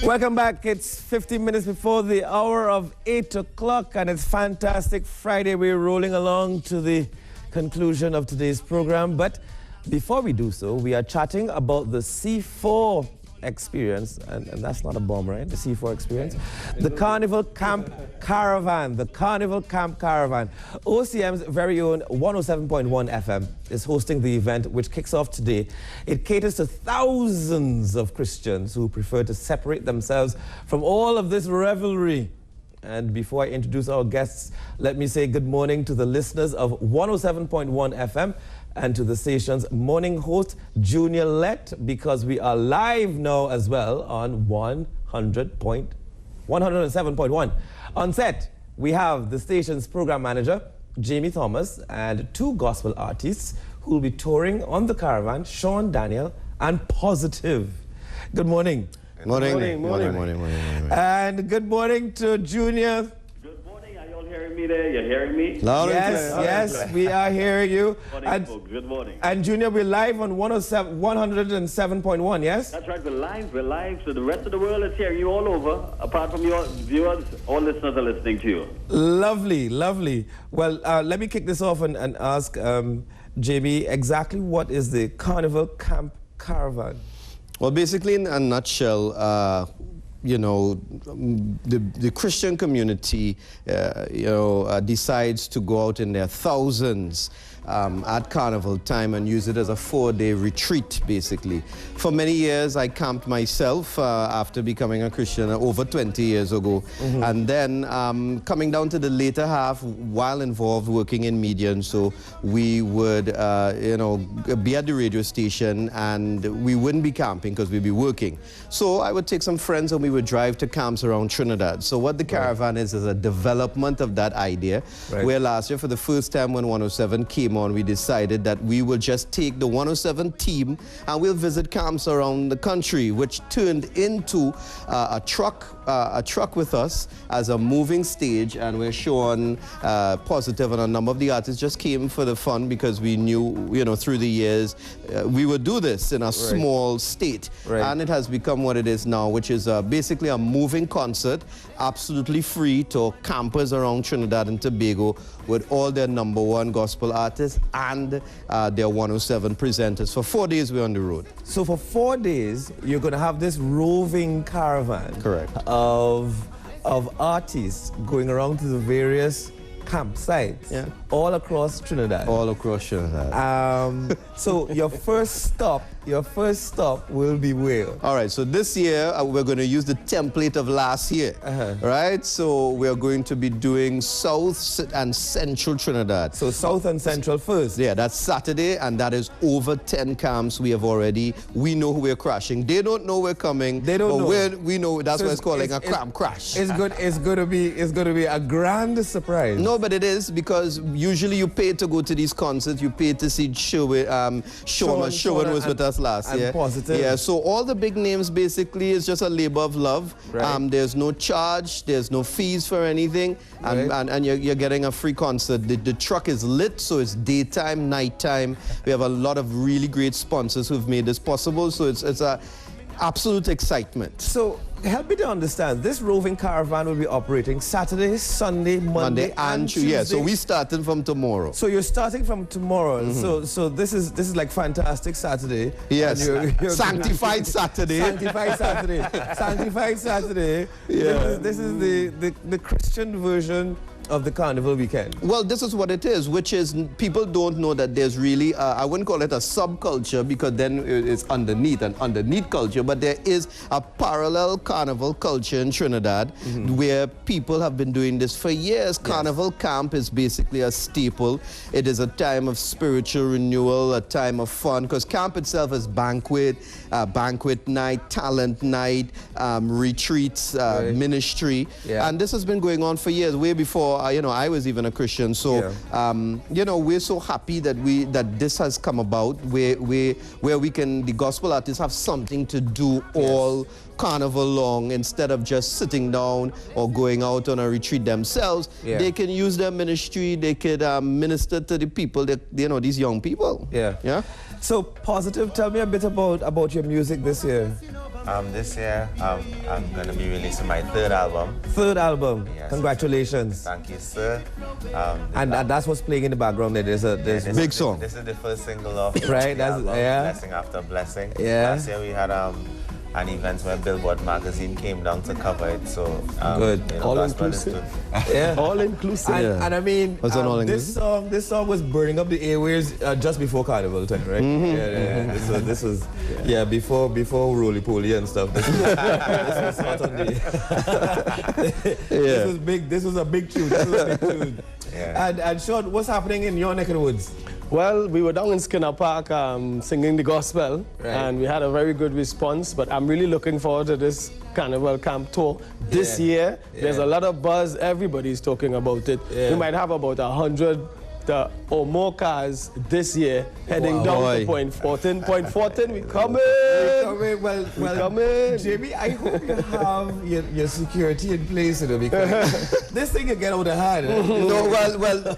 Welcome back. It's 15 minutes before the hour of 8 o'clock, and it's fantastic Friday. We're rolling along to the conclusion of today's program. But before we do so, we are chatting about the C4 experience, and that's not a bomb, right? The C4 experience. The Carnival Camp Caravan. The Carnival Camp Caravan. OCM's very own 107.1 FM is hosting the event, which kicks off today. It caters to thousands of Christians who prefer to separate themselves from all of this revelry. And before I introduce our guests, let me say good morning to the listeners of 107.1 FM and to the station's morning host, Junior Lett, because we are live now as well on 107.1. On set, we have the station's program manager, Jamie Thomas, and two gospel artists who will be touring on the caravan, Sean Daniel and Positive. Good morning. Morning. And good morning to Junior. Good morning. Are you all hearing me there? You're hearing me? Loud and Yes, clear. yes, we are hearing you. Morning, folks. Good morning. And Junior, we're live on 107.1, yes? That's right. We're live. So the rest of the world is hearing you all over. Apart from your viewers, all listeners are listening to you. Lovely. Well, let me kick this off and ask Jamie, exactly what is the Carnival Camp Caravan? Well, basically, in a nutshell, the Christian community, decides to go out in their thousands at carnival time and use it as a 4-day retreat, basically. For many years, I camped myself after becoming a Christian over 20 years ago. Mm-hmm. And then coming down to the later half, while involved working in media, and so we would, be at the radio station and we wouldn't be camping because we'd be working. So I would take some friends and we would drive to camps around Trinidad. So what the caravan is a development of that idea, where last year, for the first time when 107 came on, we decided that we will just take the 107 team and we'll visit camps around the country, which turned into a truck with us as a moving stage, and we're showing Positive and a number of the artists just came for the fun because we knew, through the years we would do this in a small state, and it has become what it is now, which is basically a moving concert, absolutely free to campers around Trinidad and Tobago, with all their #1 gospel artists and their 107 presenters. For 4 days we're on the road. So for 4 days, you're going to have this roving caravan. Correct. Of artists going around to the various campsites all across Trinidad. So your first stop will be where? All right, so this year we're going to use the template of last year, right? So we're going to be doing South and Central Trinidad. So South and Central first. Yeah, that's Saturday, and that is over 10 camps. We know who we're crashing. They don't know we're coming. They don't know. We know. That's why it's called like a camp crash. It's going to be a grand surprise. No, but it is, because usually you pay to go to these concerts. You pay to see Sherwin was with us last year. Positive. Yeah, so all the big names basically is just a labor of love. Right. There's no charge, there's no fees for anything, and you're getting a free concert. The truck is lit, so it's daytime, nighttime. We have a lot of really great sponsors who've made this possible, so it's a absolute excitement. So help me to understand, this roving caravan will be operating Saturday, Sunday, Monday and Tuesday. Yeah, so we started from tomorrow. So you're starting from tomorrow. Mm-hmm. So this is like fantastic Saturday. Yes. You're Sanctified Saturday. Sanctified Saturday. Yeah. This is the Christian version of the carnival weekend. Well, this is what it is, which is people don't know that there's really, I wouldn't call it a subculture, because then it's underneath culture, but there is a parallel carnival culture in Trinidad, where people have been doing this for years. Carnival camp is basically a staple. It is a time of spiritual renewal, a time of fun, because camp itself is banquet night, talent night, retreats, ministry, and this has been going on for years, way before I was even a Christian. So we're so happy that this has come about, where the gospel artists have something to do all carnival long, instead of just sitting down or going out on a retreat themselves. They can use their ministry. They could minister to the people, these young people. So Positive, tell me a bit about your music this year. This year, I'm going to be releasing my third album. Third album. Yes. Congratulations. Thank you, sir. And that's what's playing in the background there. There's Big song. This is the first single of Right, the that's album, yeah. Blessing After Blessing. Yeah. Last year we had an event where Billboard magazine came down to cover it. So Good. You know, All gospel inclusive. Yeah. All inclusive. And I mean, Was it all this song was burning up the airwaves just before Carnival time, right? Yeah. This was before Roly Poly and stuff. This was hot on the. This was big. This was a big tune. Yeah. And Sean, what's happening in your neck of the woods? Well, we were down in Skinner Park singing the gospel, and we had a very good response, but I'm really looking forward to this Carnival Camp tour this year. There's a lot of buzz. Everybody's talking about it. We might have about 100 or more cars this year heading down to Point 14. Point 14, we coming. Well, coming. Jamie, I hope you have your security in place, because this thing can get out of hand. No, well,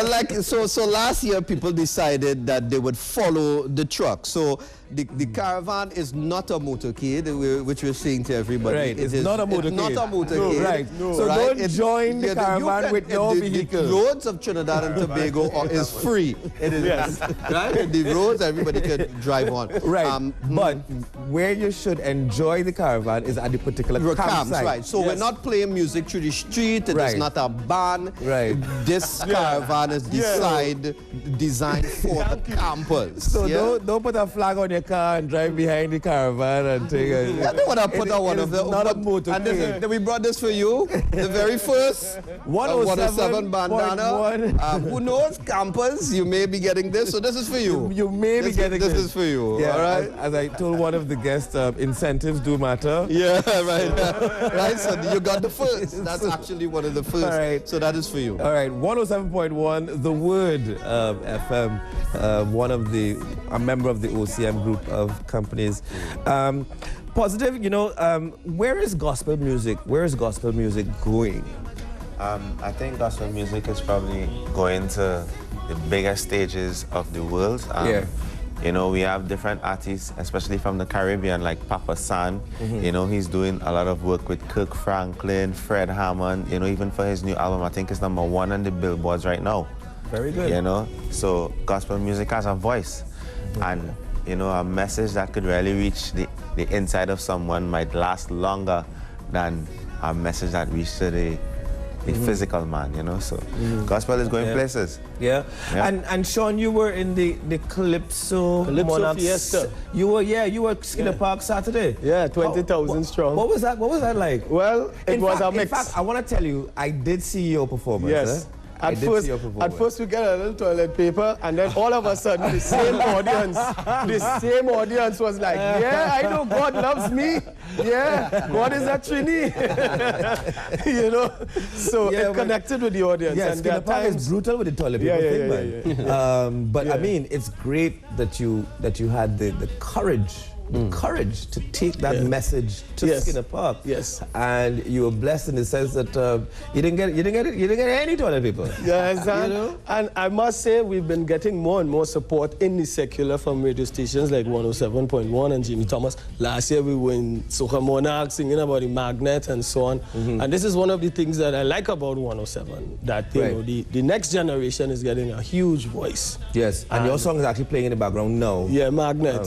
like so last year people decided that they would follow the truck. So the Caravan is not a motorcade, which we're saying to everybody. Right, it's not a motorcade. It's not a motorcade. No, right. So don't join the Caravan with your vehicle. The roads of Trinidad and Tobago is free. It is right. The roads everybody can drive on. Right. But where you should enjoy the Caravan is at the particular campsite. Right. So we're not playing music through the street. It is not a band. Right. This Caravan is designed for the campers. So don't put a flag on your car and drive behind the Caravan and take a. I don't want to put on one of them. Not a motorcade. And we brought this for you. The very first 107 bandana. Who knows, campers? You may be getting this. So this is for you. You may be getting this. This is for you. Yeah, all right. As I told one of the guests, incentives do matter. Yeah, right. Right. So you got the first. That's actually one of the first. All right. So that is for you. All right. 107.1, The Word FM. A member of the OCM group of companies. Positive, where is gospel music? Where is gospel music going? I think gospel music is probably going to the bigger stages of the world. We have different artists, especially from the Caribbean, like Papa San. He's doing a lot of work with Kirk Franklin, Fred Hammond. Even for his new album, I think it's #1 on the billboards right now. Very good. So gospel music has a voice, and a message that could really reach the inside of someone might last longer than a message that reaches the physical man, So gospel is going places. Yeah. And Sean, you were in the Calypso Fiesta. You were Skinner Park Saturday. Yeah, 20,000 strong. What was that like? Well, it was a mix. In fact, I want to tell you, I did see your performance. Yes. At first we get a little toilet paper, and then all of a sudden the same audience was like, yeah, I know God loves me. Yeah, God is a Trini. So it connected with the audience. Yes, Skinner Park is brutal with the toilet paper thing, man. But I mean, it's great that you had the courage. Courage to take that message to Skinner Park. Yes. And you were blessed in the sense that you didn't get any toilet paper. Yes, and I must say we've been getting more and more support in the secular from radio stations like 107.1 and Jimmy Thomas. Last year we were in Soca Monarch singing about the magnet and so on. And this is one of the things that I like about 107, that the next generation is getting a huge voice. Yes, and your song is actually playing in the background now. Yeah, magnet,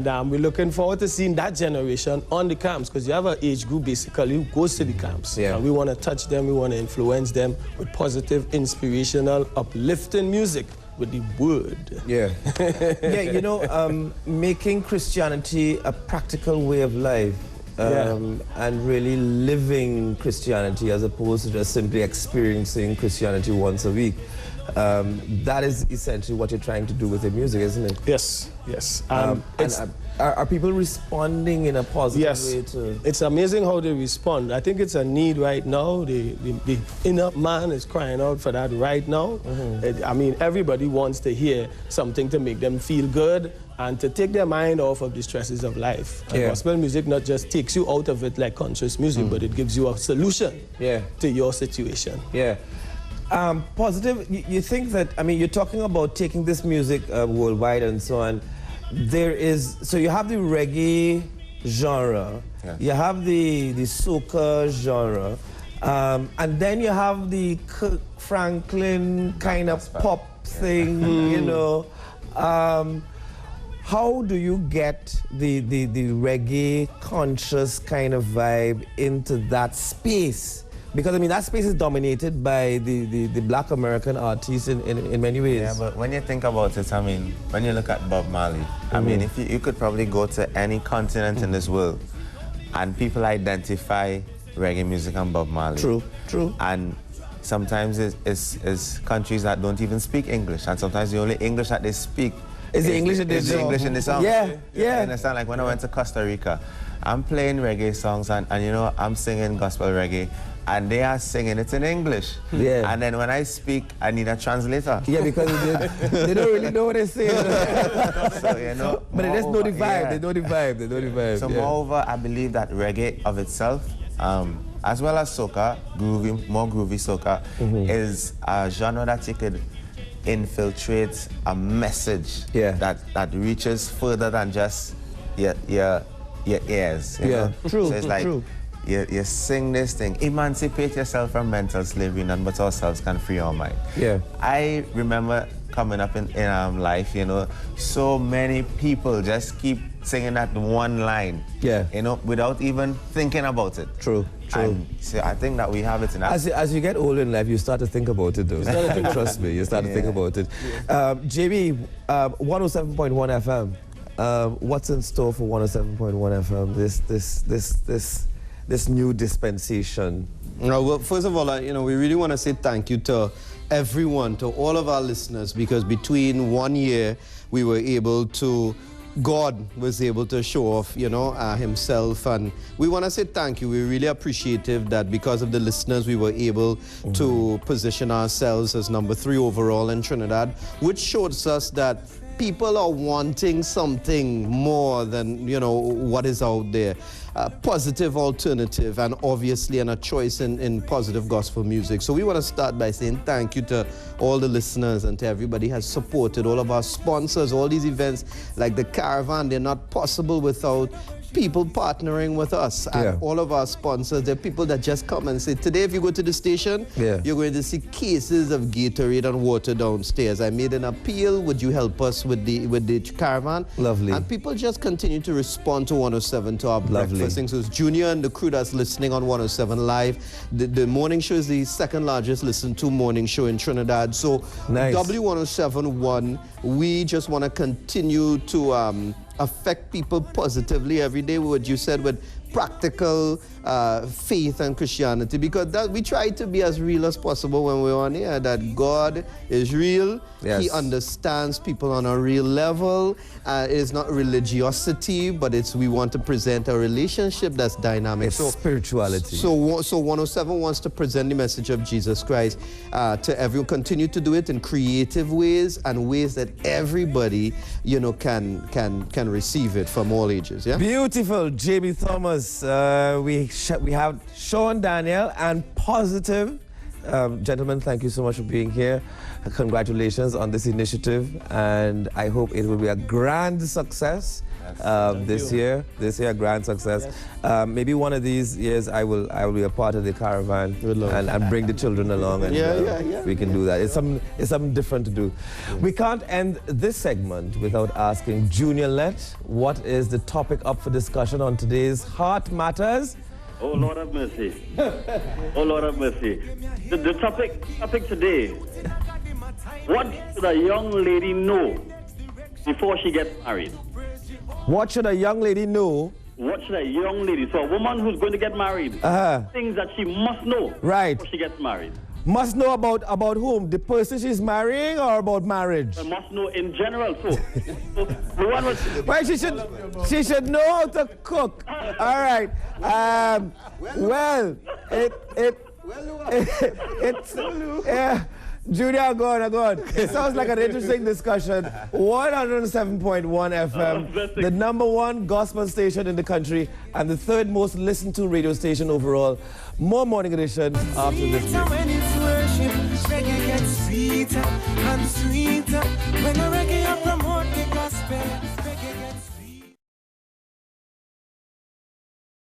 And we're looking forward to seeing that generation on the camps, because you have an age group basically who goes to the camps. Yeah. And we want to touch them, we want to influence them with positive, inspirational, uplifting music with the word. Yeah. Making Christianity a practical way of life. And really living Christianity as opposed to just simply experiencing Christianity once a week. That is essentially what you're trying to do with the music, isn't it? Yes. Are people responding in a positive way to... It's amazing how they respond. I think it's a need right now. The inner man is crying out for that right now. Everybody wants to hear something to make them feel good and to take their mind off of the stresses of life. And gospel music not just takes you out of it like conscious music, but it gives you a solution to your situation. Yeah. Positive, you think that, you're talking about taking this music worldwide and so on. So you have the reggae genre. Yes. You have the soca genre. And then you have the Kirk Franklin kind of pop thing, you know. How do you get the reggae conscious kind of vibe into that space? Because I mean that space is dominated by the black American artists in many ways. Yeah, but when you think about it, I mean, when you look at Bob Marley, I mean, if you could probably go to any continent in this world and people identify reggae music and Bob Marley. True, true. And sometimes it's countries that don't even speak English, and sometimes the only English that they speak is the English in the English in the song. Yeah, yeah. You understand? Like when I went to Costa Rica, I'm playing reggae songs and you know, I'm singing gospel reggae, and they are singing it in English. Yeah. And then when I speak, I need a translator. Yeah, because they don't really know what they're saying. So, you know, but they just know the vibe. yeah. They know the vibe. They know the vibe. So yeah. moreover, I believe that reggae of itself, as well as soca, more groovy soca, is a genre that you could infiltrate a message that reaches further than just your ears. You know? True. So it's like you sing this thing, emancipate yourself from mental slavery, none but ourselves can free our mind. Yeah. I remember coming up in life, you know, so many people just keep singing that one line, you know, without even thinking about it. True. And so I think that we have it in our... As you get older in life, you start to think about it, though. Trust me, you start to think about it. JB, 107.1 FM. What's in store for 107.1 FM? This new dispensation. Well, first of all, you know, we really want to say thank you to everyone, to all of our listeners, because between 1 year, we were able to... God was able to show off, you know, himself, and we want to say thank you. We're really appreciative that because of the listeners, we were able to position ourselves as number 3 overall in Trinidad, which shows us that people are wanting something more than, you know, what is out there. Positive alternative, and obviously a choice in positive gospel music. So we want to start by saying thank you to all the listeners and to everybody who has supported, all of our sponsors. All these events like the Caravan, they're not possible without people partnering with us. And all of our sponsors, they're people that just come and say, today if you go to the station, you're going to see cases of Gatorade and water downstairs. I made an appeal, would you help us with the Caravan? Lovely. And people just continue to respond to 107, to our breakfast things. So it's Junior and the crew that's listening on 107 Live. The morning show is the second largest listened to morning show in Trinidad. So W107.1, we just want to continue to affect people positively every day, what you said, with practical faith and Christianity, because that we try to be as real as possible when we're on here, that God is real. He understands people on a real level. It is not religiosity, but we want to present a relationship that's dynamic. It's spirituality. So 107 wants to present the message of Jesus Christ to everyone. Continue to do it in creative ways and ways that everybody, you know, can receive it from all ages. Yeah. Beautiful, JB Thomas. We have Sean Daniel and Positive. Gentlemen, thank you so much for being here. Congratulations on this initiative, and I hope it will be a grand success this year. This year, a grand success. Maybe one of these years, I will be a part of the Caravan and bring the children along, and we can do that. It's something different to do. We can't end this segment without asking Junior Let, what is the topic up for discussion on today's Heart Matters? Oh, Lord have mercy. Oh, Lord have mercy. The topic today, what should a young lady know before she gets married? What should a young lady know? What should a young lady, so a woman who's going to get married, things that she must know before she gets married? Must know about whom? The person she's marrying, or about marriage? I must know in general. So the one was... Well, she should know how to cook. All right. Junior, go on. It sounds like an interesting discussion. 107.1 FM, the #1 gospel station in the country, and the 3rd most listened to radio station overall. More Morning Edition after this break. When it's worship, reggae gets sweeter and sweeter. When the reggae